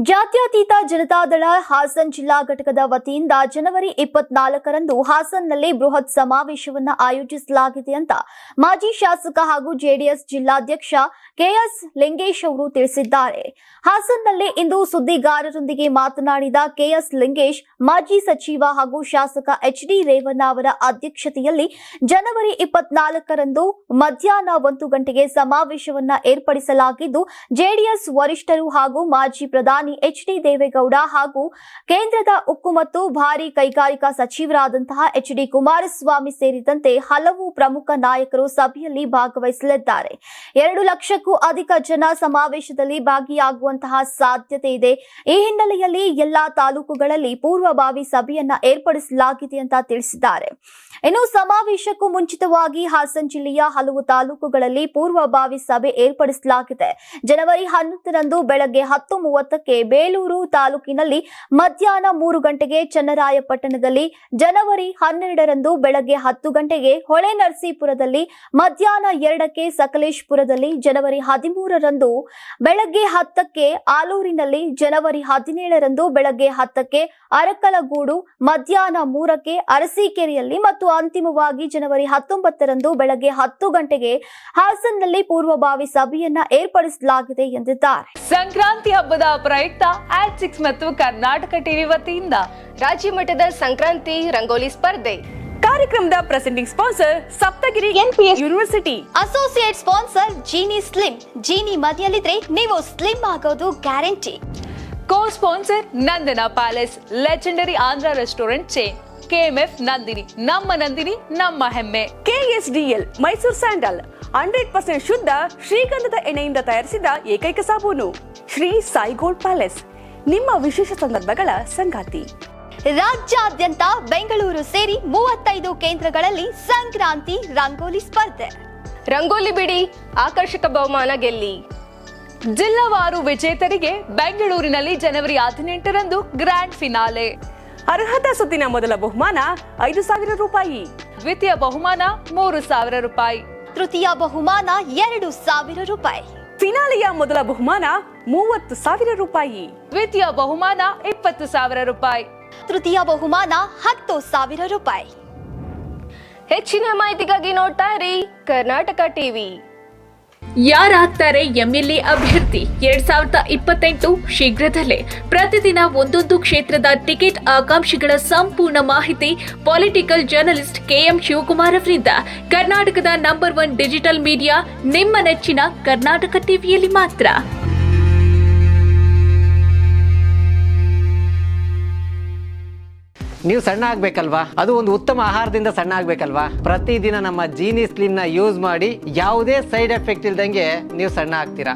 ಜಾತ್ಯತೀತ ಜನತಾದಳ ಹಾಸನ್ ಜಿಲ್ಲಾ ಘಟಕದ ವತಿಯಿಂದ ಜನವರಿ 24ರಂದು ಹಾಸನ್ನಲ್ಲಿ ಬೃಹತ್ ಸಮಾವೇಶವನ್ನು ಆಯೋಜಿಸಲಾಗಿದೆ ಅಂತ ಮಾಜಿ ಶಾಸಕ ಹಾಗೂ ಜೆಡಿಎಸ್ ಜಿಲ್ಲಾಧ್ಯಕ್ಷ ಕೆಎಸ್ ಲಿಂಗೇಶ್ ಅವರು ತಿಳಿಸಿದ್ದಾರೆ. ಹಾಸನ್ನಲ್ಲಿ ಇಂದು ಸುದ್ದಿಗಾರರೊಂದಿಗೆ ಮಾತನಾಡಿದ ಕೆಎಸ್ ಲಿಂಗೇಶ್, ಮಾಜಿ ಸಚಿವ ಹಾಗೂ ಶಾಸಕ ಎಚ್ಡಿ ರೇವಣ್ಣ ಅವರ ಅಧ್ಯಕ್ಷತೆಯಲ್ಲಿ ಜನವರಿ 24ರಂದು ಮಧ್ಯಾಹ್ನ 1 ಗಂಟೆಗೆ ಸಮಾವೇಶವನ್ನು ಏರ್ಪಡಿಸಲಾಗಿದ್ದು, ಜೆಡಿಎಸ್ ವರಿಷ್ಠರು ಹಾಗೂ ಮಾಜಿ ಪ್ರಧಾನಿ ಎಚ್ಡಿ ದೇವೇಗೌಡ ಹಾಗೂ ಕೇಂದ್ರದ ಉಕ್ಕು ಮತ್ತು ಭಾರಿ ಕೈಗಾರಿಕಾ ಸಚಿವರಾದಂತಹ ಎಚ್ಡಿ ಕುಮಾರಸ್ವಾಮಿ ಸೇರಿದಂತೆ ಹಲವು ಪ್ರಮುಖ ನಾಯಕರು ಸಭೆಯಲ್ಲಿ ಭಾಗವಹಿಸಲಿದ್ದಾರೆ. 2 ಲಕ್ಷಕ್ಕೂ ಅಧಿಕ ಜನ ಸಮಾವೇಶದಲ್ಲಿ ಭಾಗಿಯಾಗುವಂತಹ ಸಾಧ್ಯತೆ ಇದೆ. ಈ ಹಿನ್ನೆಲೆಯಲ್ಲಿ ಎಲ್ಲಾ ತಾಲೂಕುಗಳಲ್ಲಿ ಪೂರ್ವಭಾವಿ ಸಭೆಯನ್ನ ಏರ್ಪಡಿಸಲಾಗಿದೆ ಅಂತ ತಿಳಿಸಿದ್ದಾರೆ. ಇನ್ನು ಸಮಾವೇಶಕ್ಕೂ ಮುಂಚಿತವಾಗಿ ಹಾಸನ್ ಜಿಲ್ಲೆಯ ಹಲವು ತಾಲೂಕುಗಳಲ್ಲಿ ಪೂರ್ವಭಾವಿ ಸಭೆ ಏರ್ಪಡಿಸಲಾಗಿದೆ. ಜನವರಿ 11ರಂದು ಬೆಳಗ್ಗೆ 10:30ಕ್ಕೆ ಬೇಲೂರು ತಾಲೂಕಿನಲ್ಲಿ, ಮಧ್ಯಾಹ್ನ 3 ಗಂಟೆಗೆ ಚನ್ನರಾಯಪಟ್ಟಣದಲ್ಲಿ, ಜನವರಿ 12ರಂದು ಬೆಳಗ್ಗೆ 10 ಗಂಟೆಗೆ ಹೊಳೆನರಸೀಪುರದಲ್ಲಿ, ಮಧ್ಯಾಹ್ನ 2ಕ್ಕೆ ಸಕಲೇಶಪುರದಲ್ಲಿ, ಜನವರಿ 13ರಂದು ಬೆಳಗ್ಗೆ 10ಕ್ಕೆ ಆಲೂರಿನಲ್ಲಿ, ಜನವರಿ 17ರಂದು ಬೆಳಗ್ಗೆ 10ಕ್ಕೆ ಅರಕಲಗೂಡು, ಮಧ್ಯಾಹ್ನ 3ಕ್ಕೆ ಅರಸೀಕೆರೆಯಲ್ಲಿ ಮತ್ತು ಅಂತಿಮವಾಗಿ ಜನವರಿ 19ರಂದು ಬೆಳಗ್ಗೆ 10 ಗಂಟೆಗೆ ಹಾಸನ್ನಲ್ಲಿ ಪೂರ್ವಭಾವಿ ಸಭೆಯನ್ನ ಏರ್ಪಡಿಸಲಾಗಿದೆ ಎಂದಿದ್ದಾರೆ. ಸಂಕ್ರಾಂತಿ ಹಬ್ಬದ ಪ್ರಯುಕ್ತ ಆಟ್6 ಮತ್ತು ಕರ್ನಾಟಕ ಟಿವಿ ವತಿಯಿಂದ ರಾಜ್ಯ ಮಟ್ಟದ ಸಂಕ್ರಾಂತಿ ರಂಗೋಲಿ ಸ್ಪರ್ಧೆ. ಕಾರ್ಯಕ್ರಮದ presenting sponsor Saptagiri NPS university. Associate sponsor Jeeni slim. Jeeni ಮನೆಯಲ್ಲಿದ್ರೆ ನೀವು ಸ್ಲಿಮ್ ಆಗೋದು guarantee. Co sponsor Nandana palace, legendary Andhra restaurant chain. KMF Nandini, ನಮ್ಮ ನಂದಿನಿ ನಮ್ಮ ಹೆಮ್ಮೆ. ಕೆಎಸ್ಡಿಎಲ್ ಮೈಸೂರು ಸ್ಯಾಂಡಲ್ 100% ಶುದ್ಧ ಶ್ರೀಗಂಧದ ಎಣ್ಣೆಯಿಂದ ತಯಾರಿಸಿದ ಏಕೈಕ ಸಾಬೂನು. ಶ್ರೀ ಸಾಯಿ ಗೋಲ್ಡ್ ಪ್ಯಾಲೇಸ್, ನಿಮ್ಮ ವಿಶೇಷ ಸಂದರ್ಭಗಳ ಸಂಗಾತಿ. ರಾಜ್ಯಾದ್ಯಂತ ಬೆಂಗಳೂರು ಸೇರಿ 35 ಕೇಂದ್ರಗಳಲ್ಲಿ ಸಂಕ್ರಾಂತಿ ರಂಗೋಲಿ ಸ್ಪರ್ಧೆ. ರಂಗೋಲಿ ಬಿಡಿ, ಆಕರ್ಷಕ ಬಹುಮಾನ ಗೆಲ್ಲಿ. ಜಿಲ್ಲಾವಾರು ವಿಜೇತರಿಗೆ ಬೆಂಗಳೂರಿನಲ್ಲಿ ಜನವರಿ 18ರಂದು ಗ್ರ್ಯಾಂಡ್ ಫಿನಾಲೆ. ಅರ್ಹತಾ ಸುತ್ತಿನ ಮೊದಲ ಬಹುಮಾನ 5,000 ರೂಪಾಯಿ, ದ್ವಿತೀಯ ಬಹುಮಾನ 3,000 ರೂಪಾಯಿ, ತೃತೀಯ ಬಹುಮಾನ 2,000 ರೂಪಾಯಿ, ಫಿನಾಲೆಯ ಮೊದಲ ಬಹುಮಾನ 30,000 ರೂಪಾಯಿ, ದ್ವಿತೀಯ ಬಹುಮಾನ 20,000 ರೂಪಾಯಿ, ತೃತೀಯ ಬಹುಮಾನ 10,000 ರೂಪಾಯಿ. ಹೆಚ್ಚಿನ ಮಾಹಿತಿಗಾಗಿ ನೋಡ್ತಾ ಇರಿ ಕರ್ನಾಟಕ ಟಿವಿ. ಯಾರಾಗ್ತಾರೆ ಎಂಎಲ್ಎ ಅಭ್ಯರ್ಥಿ 2028 ಶೀಘ್ರದಲ್ಲೇ. ಪ್ರತಿದಿನ ಒಂದೊಂದು ಕ್ಷೇತ್ರದ ಟಿಕೆಟ್ ಆಕಾಂಕ್ಷಿಗಳ ಸಂಪೂರ್ಣ ಮಾಹಿತಿ ಪೊಲಿಟಿಕಲ್ ಜರ್ನಲಿಸ್ಟ್ ಕೆಎಂ ಶಿವಕುಮಾರ್ ಅವರಿಂದ. ಕರ್ನಾಟಕದ ನಂಬರ್ 1 ಡಿಜಿಟಲ್ ಮೀಡಿಯಾ ನಿಮ್ಮ ನೆಚ್ಚಿನ ಕರ್ನಾಟಕ ಟಿವಿಯಲ್ಲಿ ಮಾತ್ರ. ನೀವು ಸಣ್ಣ ಆಗ್ಬೇಕಲ್ವಾ? ಅದು ಒಂದು ಉತ್ತಮ ಆಹಾರದಿಂದ ಸಣ್ಣ ಆಗ್ಬೇಕಲ್ವಾ? ಪ್ರತಿದಿನ ನಮ್ಮ ಜೀನಿ ಸ್ಲಿಮ್ ನ ಯೂಸ್ ಮಾಡಿ ಯಾವುದೇ ಸೈಡ್ ಎಫೆಕ್ಟ್ ಇಲ್ದಂಗೆ ನೀವು ಸಣ್ಣ ಆಗ್ತೀರಾ.